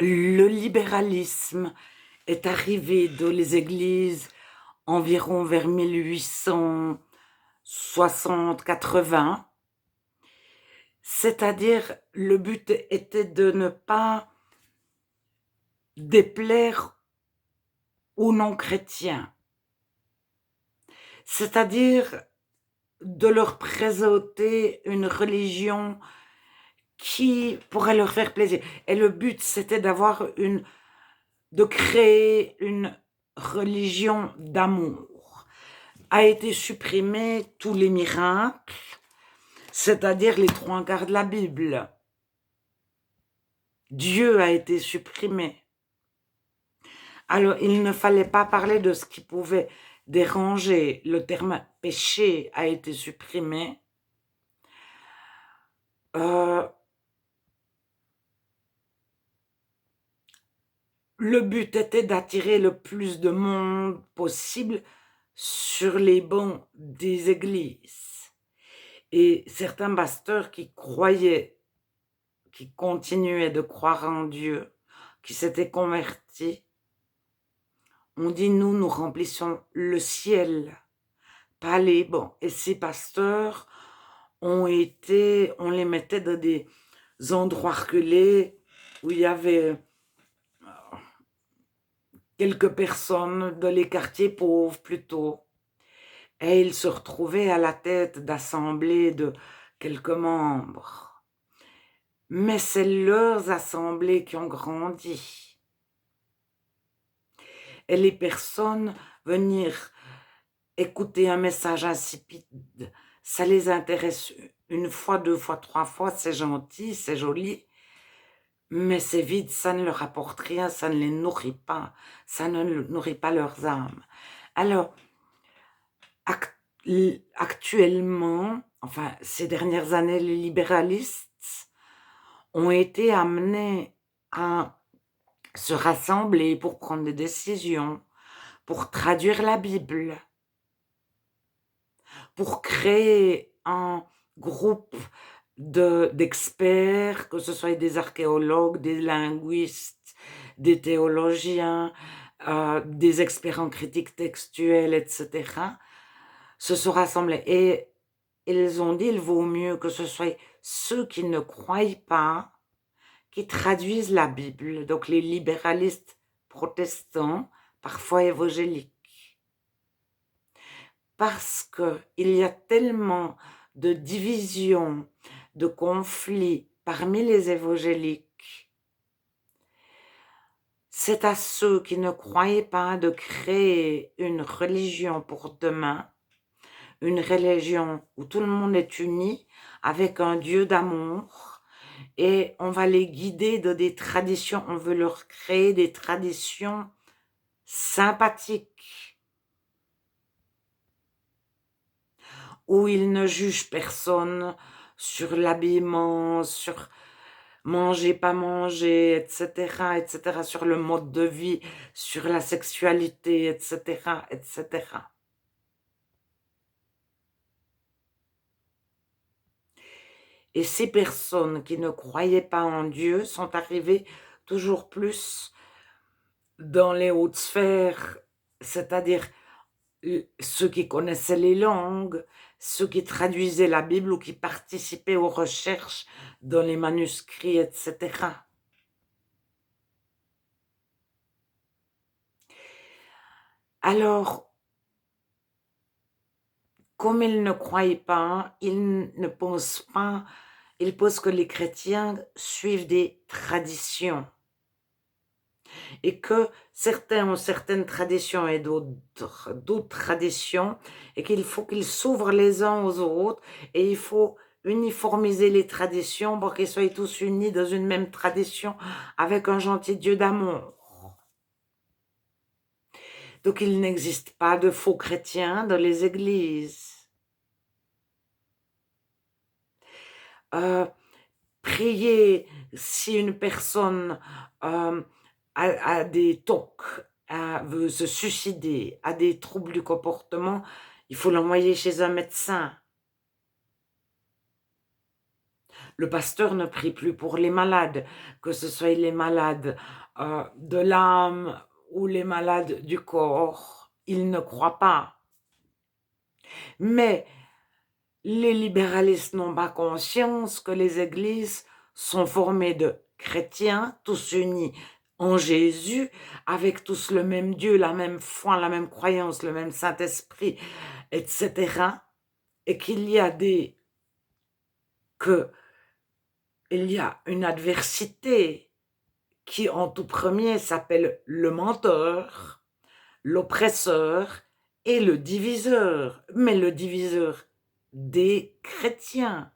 Le libéralisme est arrivé dans les églises environ vers 1860-80, c'est-à-dire le but était de ne pas déplaire aux non-chrétiens, c'est-à-dire de leur présenter une religion qui pourrait leur faire plaisir. Et le but, c'était de créer une religion d'amour. A été supprimé tous les miracles, c'est-à-dire les trois quarts de la Bible. Dieu a été supprimé. Alors, il ne fallait pas parler de ce qui pouvait déranger. Le terme péché a été supprimé. Le but était d'attirer le plus de monde possible sur les bancs des églises. Et certains pasteurs qui croyaient, qui continuaient de croire en Dieu, qui s'étaient convertis, ont dit, nous remplissons le ciel, pas les bancs. Et ces pasteurs on les mettait dans des endroits reculés où il y avait quelques personnes dans les quartiers pauvres plutôt. Et ils se retrouvaient à la tête d'assemblées de quelques membres. Mais c'est leurs assemblées qui ont grandi. Et les personnes venir écouter un message insipide, ça les intéresse une fois, deux fois, trois fois, c'est gentil, c'est joli, mais c'est vide, ça ne leur apporte rien, ça ne les nourrit pas, ça ne nourrit pas leurs âmes. Alors, actuellement, enfin, ces dernières années, les libéralistes ont été amenés à se rassembler pour prendre des décisions, pour traduire la Bible, pour créer un groupe d'experts, que ce soit des archéologues, des linguistes, des théologiens, des experts en critique textuelle, etc., se sont rassemblés. Et ils ont dit, il vaut mieux que ce soit ceux qui ne croient pas, qui traduisent la Bible, donc les libéralistes protestants, parfois évangéliques. Parce qu'il y a tellement de divisions, de conflits parmi les évangéliques. C'est à ceux qui ne croyaient pas de créer une religion pour demain, une religion où tout le monde est uni, avec un Dieu d'amour, et on va les guider de des traditions, on veut leur créer des traditions sympathiques, où ils ne jugent personne sur l'habillement, sur manger, pas manger, etc., etc., sur le mode de vie, sur la sexualité, etc., etc. Et ces personnes qui ne croyaient pas en Dieu sont arrivées toujours plus dans les hautes sphères, c'est-à-dire ceux qui connaissaient les langues, ceux qui traduisaient la Bible ou qui participaient aux recherches dans les manuscrits, etc. Alors, comme ils ne croient pas, ils ne pensent pas, ils pensent que les chrétiens suivent des traditions et que certains ont certaines traditions et d'autres traditions et qu'il faut qu'ils s'ouvrent les uns aux autres et il faut uniformiser les traditions pour qu'ils soient tous unis dans une même tradition avec un gentil Dieu d'amour. Donc il n'existe pas de faux chrétiens dans les églises. Prier si une personne a des TOC, veut se suicider, a des troubles du comportement, il faut l'envoyer chez un médecin. Le pasteur ne prie plus pour les malades, que ce soit les malades de l'âme ou les malades du corps. Il ne croit pas. Mais les libéralistes n'ont pas conscience que les églises sont formées de chrétiens, tous unis en Jésus, avec tous le même Dieu, la même foi, la même croyance, le même Saint-Esprit, etc. Et qu'il y a une adversité qui en tout premier s'appelle le menteur, l'oppresseur et le diviseur. Mais le diviseur des chrétiens.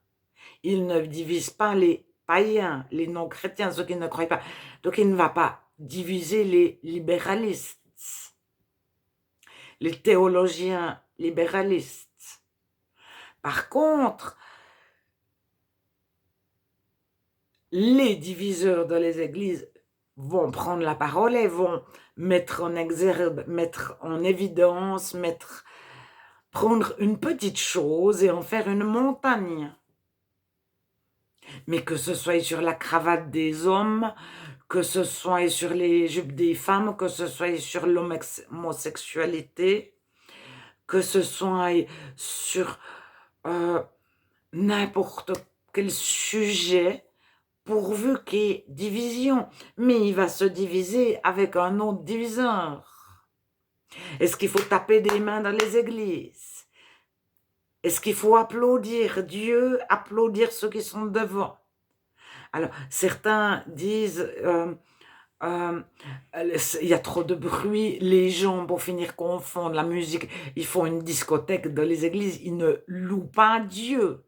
Il ne divise pas les païens, les non-chrétiens, ceux qui ne croient pas. Donc il ne va pas diviser les libéralistes, les théologiens libéralistes. Par contre, les diviseurs dans les églises vont prendre la parole et vont mettre en exergue, mettre en évidence, prendre une petite chose et en faire une montagne. Mais que ce soit sur la cravate des hommes, que ce soit sur les jupes des femmes, que ce soit sur l'homosexualité, que ce soit sur n'importe quel sujet, pourvu qu'il y ait division. Mais il va se diviser avec un autre diviseur. Est-ce qu'il faut taper des mains dans les églises? Est-ce qu'il faut applaudir Dieu, applaudir ceux qui sont devant? Alors, certains disent, il y a trop de bruit, les gens, pour finir, confondent la musique. Ils font une discothèque dans les églises, ils ne louent pas Dieu.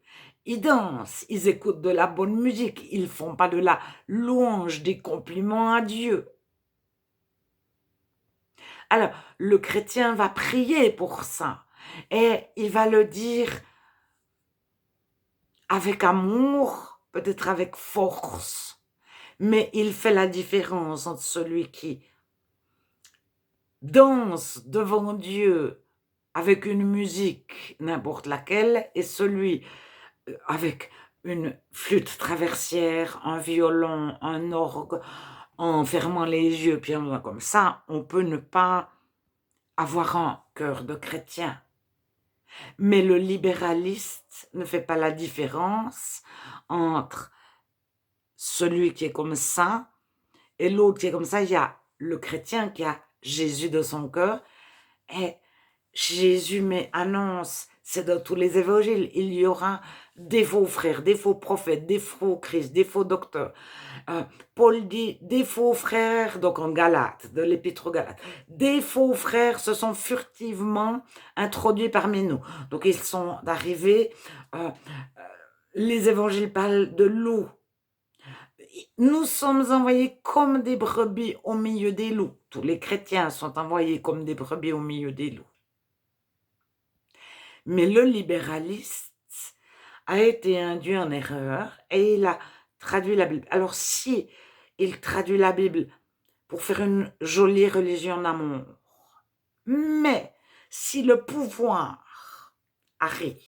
Ils dansent, ils écoutent de la bonne musique, ils ne font pas de la louange, des compliments à Dieu. Alors, le chrétien va prier pour ça et il va le dire avec amour, peut-être avec force, mais il fait la différence entre celui qui danse devant Dieu avec une musique, n'importe laquelle, et celui avec une flûte traversière, un violon, un orgue, en fermant les yeux, puis comme ça, on peut ne pas avoir un cœur de chrétien. Mais le libéraliste ne fait pas la différence entre celui qui est comme ça et l'autre qui est comme ça. Il y a le chrétien qui a Jésus de son cœur et Jésus annonce, c'est dans tous les évangiles, il y aura des faux frères, des faux prophètes, des faux Christ, des faux docteurs. Paul dit des faux frères, donc en Galates, de l'épître aux Galates, des faux frères se sont furtivement introduits parmi nous. Donc ils sont arrivés, les évangiles parlent de loups. Nous sommes envoyés comme des brebis au milieu des loups. Tous les chrétiens sont envoyés comme des brebis au milieu des loups. Mais le libéraliste a été induit en erreur et il a traduit la Bible. Alors si il traduit la Bible pour faire une jolie religion d'amour, mais si le pouvoir arrive